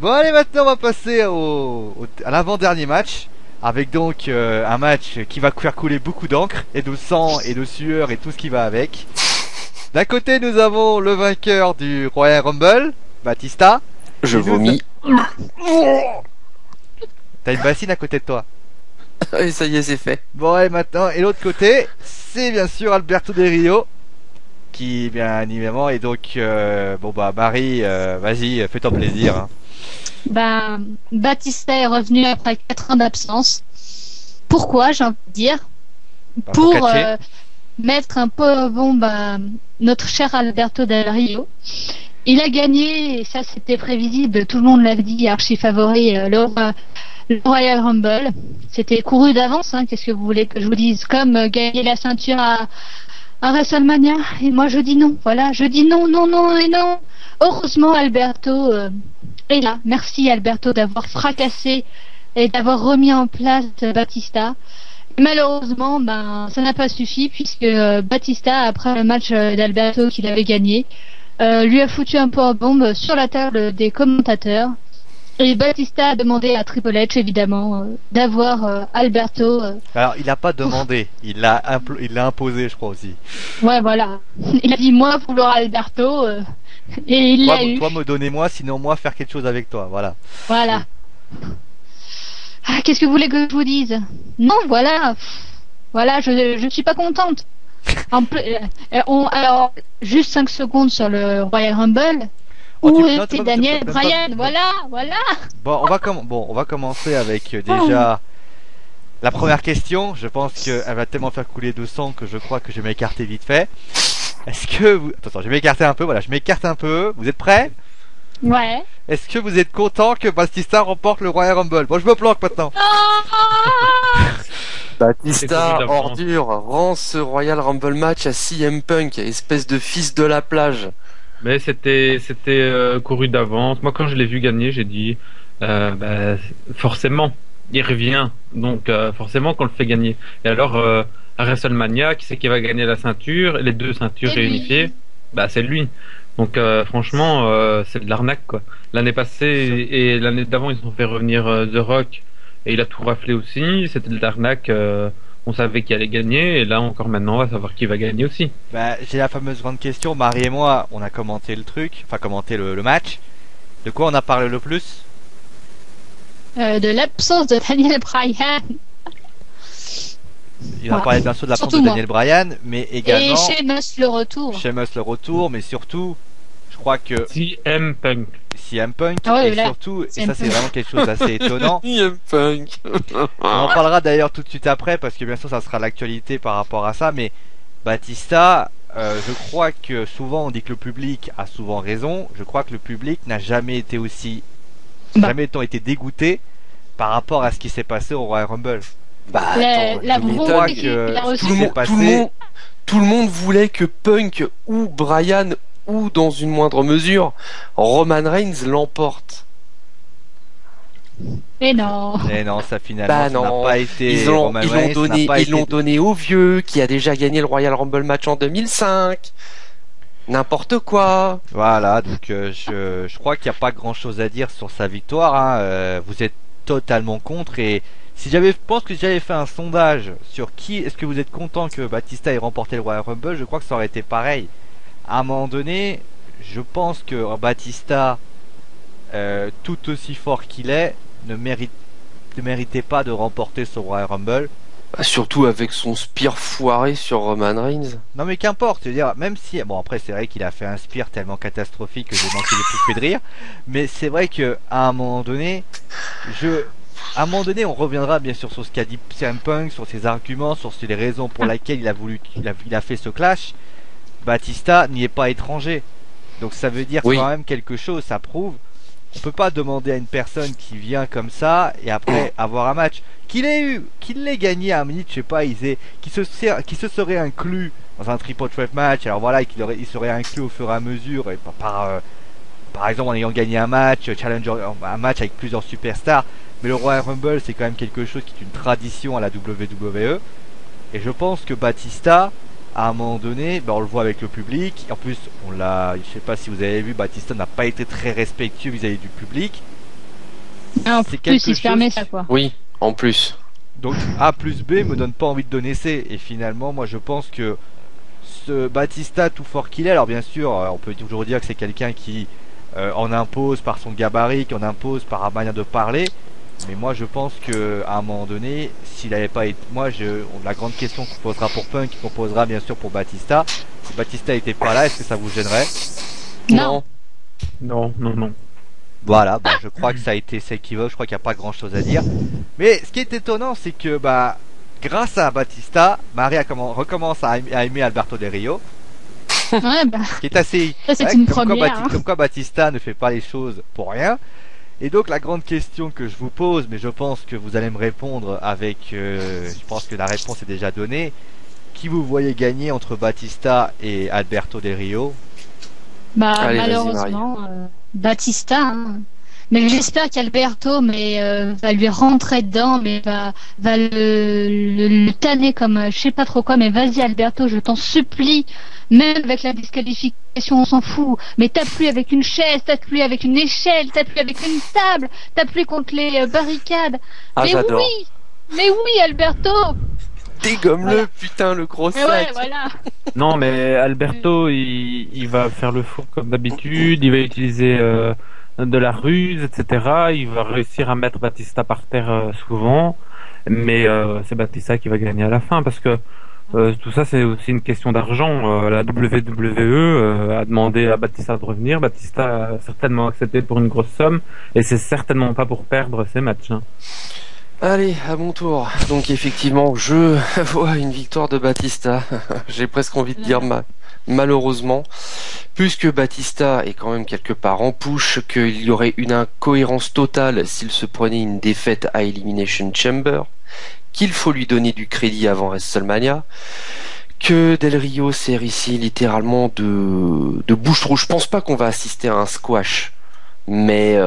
Bon allez, maintenant on va passer à l'avant-dernier match. Avec donc un match qui va faire couler beaucoup d'encre et de sang et de sueur et tout ce qui va avec. D'un côté nous avons le vainqueur du Royal Rumble, Batista. Je vomis. T'as une bassine à côté de toi. Et ça y est, c'est fait. Bon et maintenant, et l'autre côté, c'est bien sûr Alberto Del Rio. Qui bien évidemment est donc bon bah Marie, vas-y, fais-toi plaisir. Hein. Bah, Batista est revenu après 4 ans d'absence. Pourquoi, j'ai envie de dire? Bah, Pour catcher. mettre un peu bon bah notre cher Alberto Del Rio. Il a gagné, et ça c'était prévisible, tout le monde l'avait dit, archi favori, le Royal Rumble. C'était couru d'avance, hein, qu'est-ce que vous voulez que je vous dise? Comme gagner la ceinture à WrestleMania. Et moi je dis non, voilà, je dis non, non, non et non. Heureusement Alberto est là. Merci Alberto d'avoir fracassé et d'avoir remis en place Batista. Malheureusement, ben ça n'a pas suffi puisque Batista, après le match d'Alberto qu'il avait gagné, lui a foutu un peu en bombe sur la table des commentateurs. Et Batista a demandé à Triple H, évidemment, d'avoir Alberto. Alors il a pas demandé, il l'a imposé je crois aussi. Ouais, voilà. Il a dit moi vouloir Alberto, et il l'a eu. Toi me donnez-moi, sinon moi faire quelque chose avec toi, voilà. Voilà. Ah, qu'est-ce que vous voulez que je vous dise? Non, voilà. Voilà, je suis pas contente. Alors, juste 5 secondes sur le Royal Rumble. Où était Daniel Bryan? Voilà, voilà. Bon, on va commencer avec déjà la première question. Je pense qu'elle va tellement faire couler de sang que je crois que je vais m'écarter vite fait. Est-ce que vous... Attention, je vais m'écarter un peu, voilà, je m'écarte un peu. Vous êtes prêts? Ouais. Est-ce que vous êtes content que Batista remporte le Royal Rumble? Bon, je me planque maintenant. Batista, ordure, rend ce Royal Rumble match à CM Punk, espèce de fils de la plage. Mais c'était couru d'avance. Moi, quand je l'ai vu gagner, j'ai dit bah, forcément, il revient. Donc forcément qu'on le fait gagner. Et alors à WrestleMania, qui c'est qui va gagner la ceinture, les deux ceintures réunifiées? Bah c'est lui. Donc franchement, c'est de l'arnaque quoi. L'année passée et l'année d'avant, ils ont fait revenir The Rock et il a tout raflé aussi. C'était de l'arnaque. On savait qui allait gagner et là encore maintenant, on va savoir qui va gagner aussi. Bah, j'ai la fameuse grande question. Marie et moi, on a commenté le truc, enfin commenté le match. De quoi on a parlé le plus? De l'absence de Daniel Bryan. Il en parlait bien sûr de l'absence de Daniel Bryan, mais également... Et Sheamus le retour. Sheamus le retour, mais surtout, je crois que... CM Punk. CM Punk, ah ouais, et là, surtout, et ça c'est vraiment quelque chose d'assez étonnant. CM Punk. On en parlera d'ailleurs tout de suite après, parce que bien sûr ça sera l'actualité par rapport à ça, mais Batista, je crois que souvent on dit que le public a souvent raison, je crois que le public n'a jamais été aussi... jamais tant été dégoûté par rapport à ce qui s'est passé au Royal Rumble. Bah, tout le monde voulait que Punk ou Bryan ou dans une moindre mesure Roman Reigns l'emporte. Et non. Et non, ça finalement ça n'a pas été. Ils l'ont donné au vieux qui a déjà gagné le Royal Rumble match en 2005. N'importe quoi. Voilà, donc je crois qu'il n'y a pas grand chose à dire sur sa victoire. Hein. Vous êtes totalement contre et si je pense que j'avais fait un sondage sur qui est-ce que vous êtes content que Batista ait remporté le Royal Rumble, je crois que ça aurait été pareil. À un moment donné, je pense que Batista, tout aussi fort qu'il est, ne méritait pas de remporter ce Royal Rumble. Bah, surtout avec son spear foiré sur Roman Reigns. Non mais qu'importe, je veux dire, même si... Bon après c'est vrai qu'il a fait un spear tellement catastrophique que j'ai manqué de pouffer de rire. Mais c'est vrai que à un moment donné, à un moment donné, on reviendra bien sûr sur ce qu'a dit CM Punk, sur ses arguments, sur les raisons pour lesquelles il a fait ce clash. Batista n'y est pas étranger. Donc ça veut dire quand même quelque chose, ça prouve. On peut pas demander à une personne qui vient comme ça et après avoir un match. Qu'il l'ait gagné à un minute, je sais pas, qui se serait inclus dans un triple threat match. Alors voilà, il serait inclus au fur et à mesure et par exemple en ayant gagné un match, un match avec plusieurs superstars. Mais le Royal Rumble, c'est quand même quelque chose qui est une tradition à la WWE. Et je pense que Batista, à un moment donné, on le voit avec le public. En plus, je sais pas si vous avez vu, Batista n'a pas été très respectueux vis-à-vis du public. En c'est plus, il quelque se permet chose ça, quoi. Oui, en plus. Donc A plus B me donne pas envie de donner C. Et finalement, moi je pense que ce Batista, tout fort qu'il est, alors bien sûr, on peut toujours dire que c'est quelqu'un qui en impose par son gabarit, qui en impose par la manière de parler. Mais moi je pense que à un moment donné, s'il n'avait pas été, la grande question qu'on posera pour Punk, qu'on posera bien sûr pour Batista, si Batista était pas là, est-ce que ça vous gênerait? Non. Non, non, non. Voilà, bah, je crois que ça a été celle qui veut, je crois qu'il n'y a pas grand chose à dire. Mais ce qui est étonnant, c'est que bah, grâce à Batista, Marie recommence à aimer Alberto Del Rio, Ouais, bah, ce qui est assez... ça, c'est ouais, une comme première. Hein. comme quoi Batista ne fait pas les choses pour rien. Et donc la grande question que je vous pose, mais je pense que vous allez me répondre avec... je pense que la réponse est déjà donnée. Qui vous voyez gagner entre Batista et Alberto Del Rio? Bah, Allez, vas-y, malheureusement, Batista. Hein. Mais j'espère qu'Alberto va lui rentrer dedans, mais va le tanner comme je sais pas trop quoi. Mais vas-y, Alberto, je t'en supplie. Même avec la disqualification, on s'en fout. Mais tape-lui avec une chaise, tape-lui avec une échelle, tape-lui avec une table, tape-lui contre les barricades. Ah, mais j'adore. mais oui, Alberto. Dégomme-le, Voilà. putain, le gros Mais ouais, sac. voilà. Non, mais Alberto, il va faire le four comme d'habitude, il va utiliser de la ruse, etc. Il va réussir à mettre Batista par terre souvent, mais c'est Batista qui va gagner à la fin parce que tout ça c'est aussi une question d'argent. La WWE a demandé à Batista de revenir, Batista a certainement accepté pour une grosse somme et c'est certainement pas pour perdre ses matchs. Hein. Allez, à mon tour. Donc effectivement, je vois une victoire de Batista. J'ai presque envie de dire malheureusement, puisque Batista est quand même quelque part en push, qu'il y aurait une incohérence totale s'il se prenait une défaite à Elimination Chamber, qu'il faut lui donner du crédit avant WrestleMania, que Del Rio sert ici littéralement de bouche-trou. Je pense pas qu'on va assister à un squash. Mais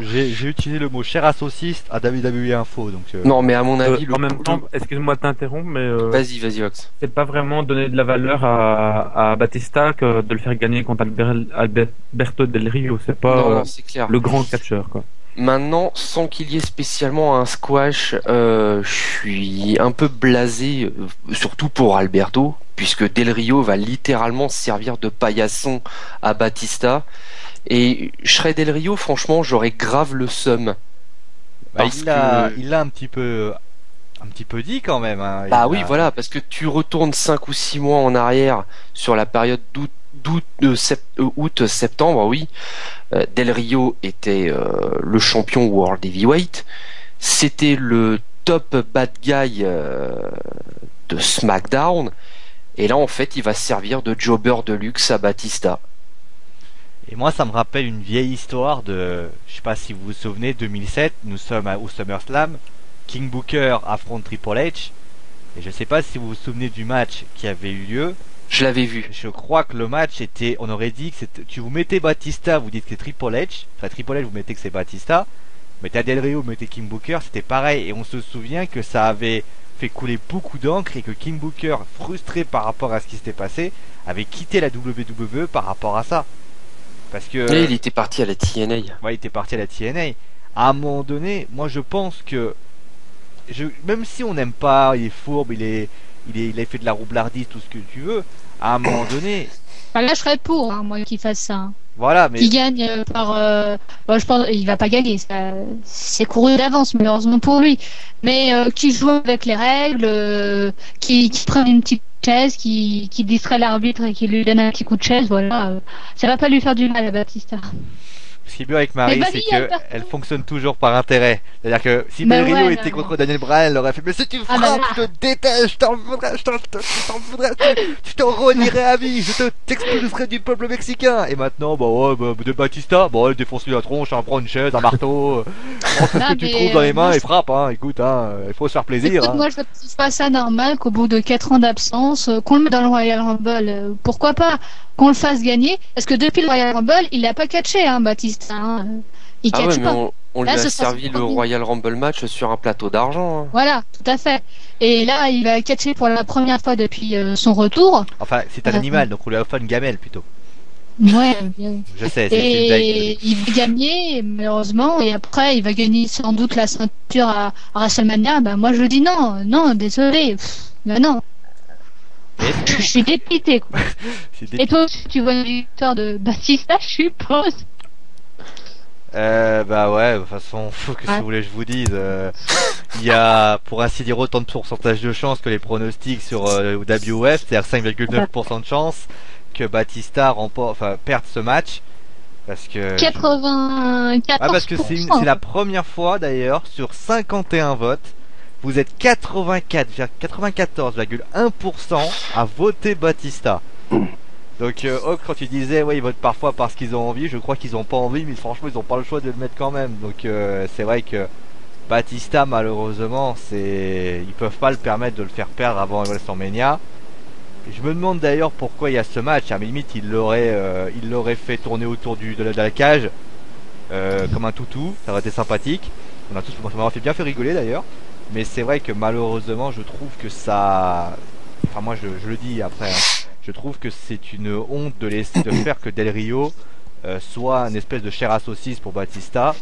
J'ai utilisé le mot chair à saucisse à WWE Info, donc... non, mais à mon avis, En même temps, excuse-moi de t'interrompre, mais vas-y, Ox. c'est pas vraiment donner de la valeur à Batista que de le faire gagner contre Alberto Del Rio. C'est pas Non, c'est clair. le grand catcheur, quoi. Maintenant, sans qu'il y ait spécialement un squash, je suis un peu blasé, surtout pour Alberto, puisque Del Rio va littéralement servir de paillasson à Batista. Et je serais Del Rio, franchement, j'aurais grave le seum. Bah, Parce il l'a un petit peu dit quand même. Hein. Bah oui, voilà, parce que tu retournes 5 ou 6 mois en arrière sur la période août-septembre, oui. Del Rio était le champion World Heavyweight. C'était le top bad guy de SmackDown. Et là, en fait, il va servir de jobber de luxe à Batista. Et moi, ça me rappelle une vieille histoire de, je sais pas si vous vous souvenez, 2007, nous sommes au SummerSlam, King Booker affronte Triple H, et je sais pas si vous vous souvenez du match qui avait eu lieu. Je l'avais vu. Je crois que le match était, on aurait dit que c'était, tu vous mettez Batista, vous dites que c'est Triple H, enfin Triple H vous mettez que c'est Batista, vous mettez Del Rio, vous mettez King Booker, c'était pareil, et on se souvient que ça avait fait couler beaucoup d'encre et que King Booker, frustré par rapport à ce qui s'était passé, avait quitté la WWE par rapport à ça. Parce que... Et il était parti à la TNA. Ouais, il était parti à la TNA. À un moment donné, moi je pense que... même si on n'aime pas, il est fourbe, il a fait de la roublardise, tout ce que tu veux, à un moment donné... Bah, là, je serais pour, hein, moi, qu'il fasse ça. Hein. Voilà, mais... Qu'il gagne par... Bon, je pense il va pas gagner, c'est couru d'avance, malheureusement pour lui. Mais qu'il joue avec les règles, qu'il prenne une petite chaise, qui distrait l'arbitre et qui lui donne un petit coup de chaise, voilà. Ça va pas lui faire du mal à Batista. Ce qui est bien avec Marie, c'est qu'elle fonctionne toujours par intérêt. C'est-à-dire que si Del Rio était contre Daniel Bryan, elle aurait fait mais si tu frappes, je te déteste, je t'en voudrais, tu t'en renierais à vie, je t'expulserais du peuple mexicain. Et maintenant, de Batista, elle défonce-lui la tronche, prend une chaise, un marteau, prends tout ce que tu trouves dans les mains et frappe, hein. Écoute, hein, il faut se faire plaisir. Écoute, hein. moi je trouve pas ça normal qu'au bout de 4 ans d'absence, qu'on le mette dans le Royal Rumble, pourquoi pas qu'on le fasse gagner, parce que depuis le Royal Rumble, il a pas catché, hein, Batista. Hein. Il catch mais pas. on lui a servi le Royal Rumble match sur un plateau d'argent. Hein. Voilà, tout à fait. Et là, il va catcher pour la première fois depuis son retour. Enfin, c'est un animal, donc on lui a offert une gamelle plutôt. Ouais, bien. Je sais, c'est une blague. Et il va gagner, malheureusement, et après, il va gagner sans doute la ceinture à WrestleMania. Bah, moi, je dis non, non, désolé. Bah, non. Et Je suis dépité, quoi. c'est Et toi aussi, tu vois une victoire de Batista, je suppose. Bah ouais, de toute façon, faut que si Ouais. vous voulez que je vous dise, il y a, pour ainsi dire, autant de pourcentage de chance que les pronostics sur WF, c'est-à-dire 5,9% de chance que Batista remporte, enfin, perde ce match, parce que... 94%. Ah, parce que c'est la première fois d'ailleurs sur 51 votes, vous êtes 94,1% à voter Batista. Donc Hawk, quand tu disais ouais ils votent parfois parce qu'ils ont envie, je crois qu'ils ont pas envie, mais franchement ils ont pas le choix de le mettre quand même. Donc c'est vrai que Batista malheureusement ils peuvent pas le permettre de le faire perdre avant WrestleMania. Et je me demande d'ailleurs pourquoi il y a ce match. À la limite il l'aurait fait tourner autour de la cage comme un toutou, ça aurait été sympathique. Ça m'aurait fait bien fait rigoler d'ailleurs. Mais c'est vrai que malheureusement je trouve que ça, enfin moi je le dis après. Hein. Je trouve que c'est une honte de faire que Del Rio soit une espèce de chair à saucisse pour Batista.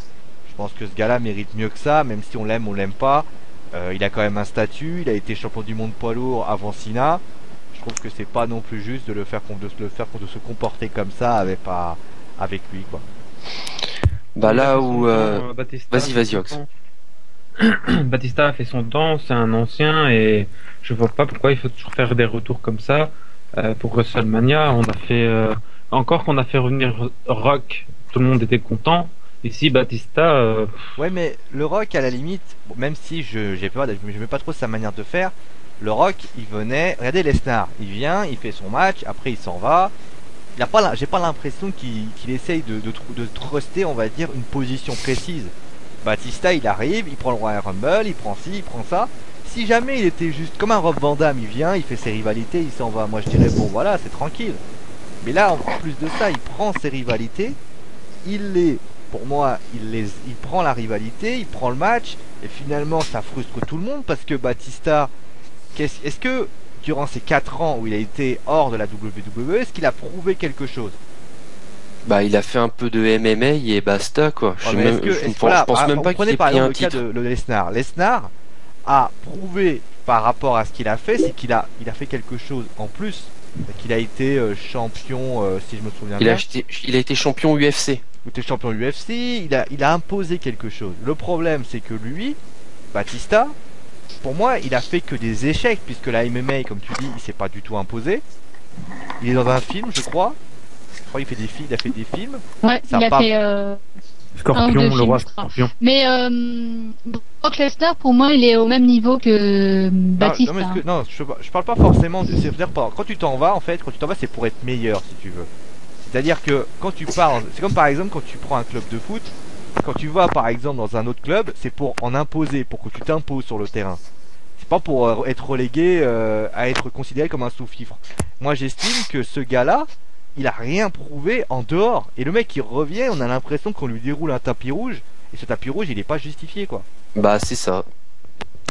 Je pense que ce gars-là mérite mieux que ça, même si on l'aime pas. Il a quand même un statut, il a été champion du monde poids lourd avant Cena. Je trouve que c'est pas non plus juste de se comporter comme ça avec lui quoi. Bah là où... Batista Vas-y, Ox. Batista a fait son temps, c'est un ancien et je vois pas pourquoi il faut toujours faire des retours comme ça. Pour WrestleMania, on a fait encore qu'on a fait revenir Rock, tout le monde était content. Ici, Batista. Ouais, mais le Rock à la limite, bon, même si j'ai peur, je mets pas trop sa manière de faire. Le Rock, il venait, regardez Lesnar, il vient, il fait son match, après il s'en va. J'ai pas l'impression qu'il essaye de truster, on va dire, une position précise. Batista, il arrive, il prend le Royal Rumble, il prend ci, il prend ça. Si jamais il était juste comme un Rob Van Damme, il vient, il fait ses rivalités, il s'en va. Moi je dirais bon voilà, c'est tranquille. Mais là, en plus de ça, il prend ses rivalités, pour moi, il prend la rivalité, il prend le match, et finalement ça frustre tout le monde parce que Batista, est-ce que durant ces 4 ans où il a été hors de la WWE, est-ce qu'il a prouvé quelque chose? Bah il a fait un peu de MMA et basta quoi. Je pense même pas qu'il ait pris un titre. Le cas de Lesnar. Lesnar a prouvé par rapport à ce qu'il a fait, c'est qu'il a fait quelque chose en plus, qu'il a été champion, si je me souviens bien. Il a été champion UFC. Il était champion UFC, il a imposé quelque chose. Le problème c'est que lui, Batista, pour moi, il a fait que des échecs, puisque la MMA, comme tu dis, il s'est pas du tout imposé. Il est dans un film, je crois. Je crois qu'il il a fait des films. Ouais, Ça il a part- fait Scorpion, le film, roi je crois. Scorpion. Mais Brock Lesnar, pour moi, il est au même niveau que Batista. Non, je parle pas forcément de. C'est-à-dire, quand tu t'en vas, en fait, c'est pour être meilleur, si tu veux. C'est-à-dire que quand tu pars, c'est comme par exemple quand tu prends un club de foot, quand tu vas par exemple dans un autre club, c'est pour en imposer, pour que tu t'imposes sur le terrain. C'est pas pour être relégué à être considéré comme un sous-fifre. Moi, j'estime que ce gars-là, il a rien prouvé en dehors. Et le mec qui revient, on a l'impression qu'on lui déroule un tapis rouge. Et ce tapis rouge, il est pas justifié, quoi. Bah c'est ça.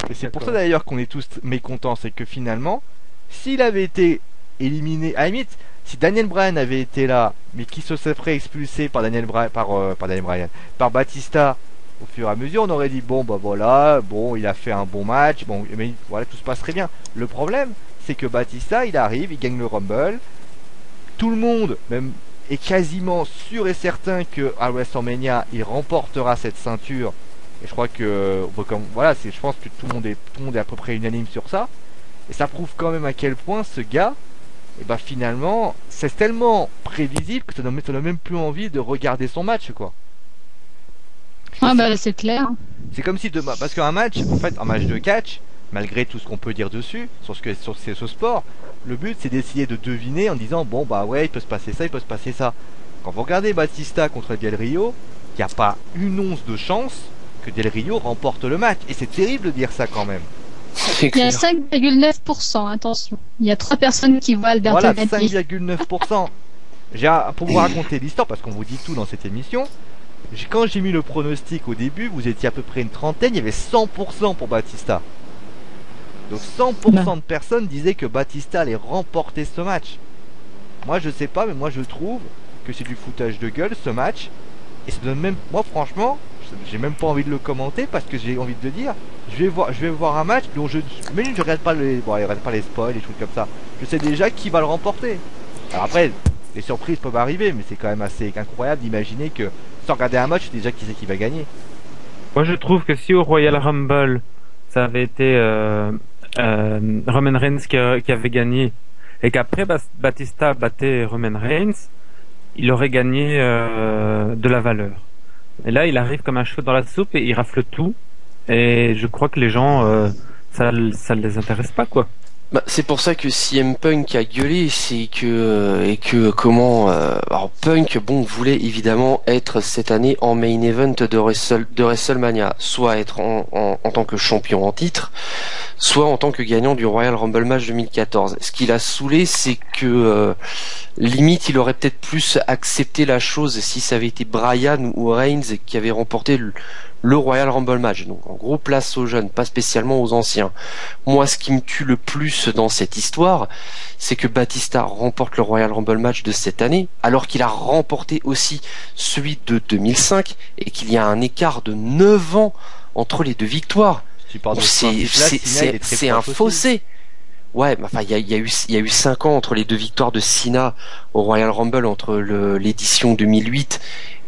Et c'est pour ça d'ailleurs qu'on est tous mécontents, c'est que finalement, s'il avait été éliminé, à la limite, si Daniel Bryan avait été là, mais qui se serait expulsé par par Batista au fur et à mesure, on aurait dit bon bah voilà, bon il a fait un bon match, bon mais voilà tout se passe très bien. Le problème, c'est que Batista, il arrive, il gagne le Rumble, tout le monde même est quasiment sûr et certain que à WrestleMania, il remportera cette ceinture. Et je crois que voilà, je pense que tout le monde est à peu près unanime sur ça. Et ça prouve quand même à quel point ce gars, et bah finalement, c'est tellement prévisible que ça donne même plus envie de regarder son match quoi. Ah bah c'est clair. C'est comme si demain, parce qu'un match, en fait, un match de catch, malgré tout ce qu'on peut dire dessus, sur ce sport, le but c'est d'essayer de deviner en disant bon bah ouais il peut se passer ça, il peut se passer ça. Quand vous regardez Batista contre Del Rio, il n'y a pas une once de chance que Del Rio remporte le match. Et c'est terrible de dire ça quand même. C'est Il y a clair. 5,9%, attention. Il y a 3 personnes qui voient Alberto Voilà, Batista. 5,9%. Pour vous raconter l'histoire, parce qu'on vous dit tout dans cette émission, quand j'ai mis le pronostic au début, vous étiez à peu près une trentaine, il y avait 100% pour Batista. Donc 100% de personnes disaient que Batista allait remporter ce match. Moi je sais pas, mais moi je trouve que c'est du foutage de gueule ce match. Et ça donne même, moi franchement, j'ai même pas envie de le commenter parce que j'ai envie de le dire. Je vais voir un match dont même je regarde pas regarde pas les spoils, les trucs comme ça. Je sais déjà qui va le remporter. Alors après, les surprises peuvent arriver, mais c'est quand même assez incroyable d'imaginer que sans regarder un match, je sais déjà qui c'est qui va gagner. Moi, je trouve que si au Royal Rumble, ça avait été Roman Reigns qui avait gagné, et qu'après Batista battait Roman Reigns, il aurait gagné de la valeur. Et là, il arrive comme un cheveu dans la soupe et il rafle tout. Et je crois que les gens, ça les intéresse pas, quoi. Bah, c'est pour ça que CM Punk a gueulé, c'est que alors Punk voulait évidemment être cette année en main event de WrestleMania, soit être en tant que champion en titre, soit en tant que gagnant du Royal Rumble match 2014. Ce qui l'a saoulé, c'est que limite il aurait peut-être plus accepté la chose si ça avait été Bryan ou Reigns qui avait remporté le Royal Rumble match. Donc en gros, place aux jeunes, pas spécialement aux anciens. Moi, ce qui me tue le plus dans cette histoire, c'est que Batista remporte le Royal Rumble match de cette année, alors qu'il a remporté aussi celui de 2005, et qu'il y a un écart de 9 ans entre les deux victoires. C'est un fossé. Ouais, enfin, il y a eu 5 ans entre les deux victoires de Cena au Royal Rumble, entre l'édition 2008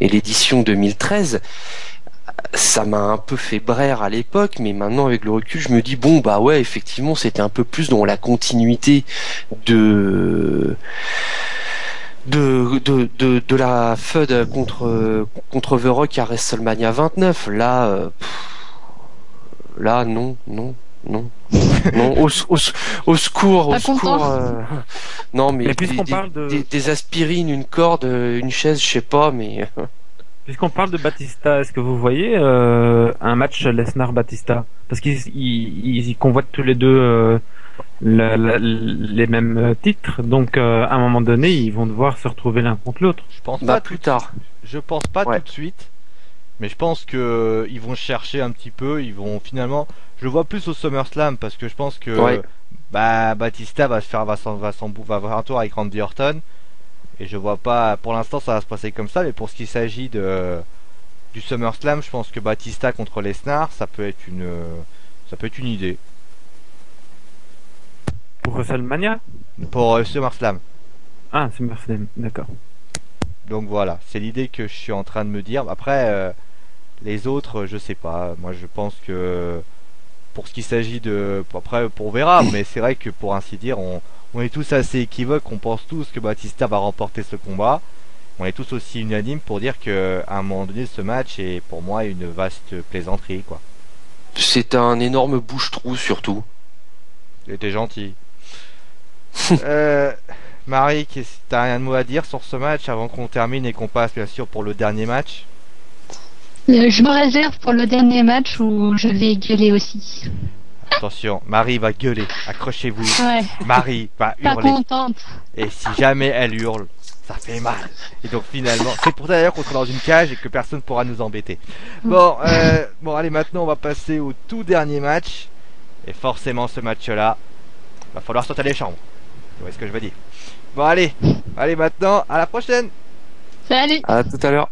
et l'édition 2013. Ça m'a un peu fait braire à l'époque, mais maintenant avec le recul, je me dis bon bah ouais, effectivement, c'était un peu plus dans la continuité de la feud contre The Rock à WrestleMania 29. Là non. Non, au secours. Non, mais des aspirines, une corde, une chaise, je sais pas, mais. Puisqu'on parle de Batista, est-ce que vous voyez un match Lesnar-Batista? Parce qu'ils convoitent tous les deux les mêmes titres, donc à un moment donné, ils vont devoir se retrouver l'un contre l'autre. Je pense pas plus tard. Je pense pas Ouais. tout de suite, mais je pense que ils vont chercher un petit peu. Ils vont finalement, je le vois plus au SummerSlam parce que je pense que Batista va avoir un tour avec Randy Orton. Et je vois pas, pour l'instant ça va se passer comme ça, mais pour ce qui s'agit du SummerSlam, je pense que Batista contre Lesnar, ça peut être une idée. Pour WrestleMania? Pour SummerSlam. Ah, SummerSlam, d'accord. Donc voilà, c'est l'idée que je suis en train de me dire. Après, les autres, je sais pas. Moi je pense que pour ce qui s'agit après, on verra, mais c'est vrai que pour ainsi dire, on est tous assez équivoques, on pense tous que Batista va remporter ce combat. On est tous aussi unanimes pour dire que à un moment donné, ce match est pour moi une vaste plaisanterie, quoi. C'est un énorme bouche-trou surtout. T'es gentil. Marie, t'as un mot à dire sur ce match avant qu'on termine et qu'on passe bien sûr pour le dernier match? Je me réserve pour le dernier match où je vais gueuler aussi. Attention, Marie va gueuler, accrochez-vous. Ouais. Marie va Pas hurler. contente. Et si jamais elle hurle, ça fait mal. Et donc finalement, c'est pour ça d'ailleurs qu'on sera dans une cage et que personne pourra nous embêter. Bon, allez, maintenant on va passer au tout dernier match. Et forcément ce match-là, va falloir sauter les chambres. Vous voyez ce que je veux dire? Bon allez maintenant, à la prochaine. Salut. À tout à l'heure.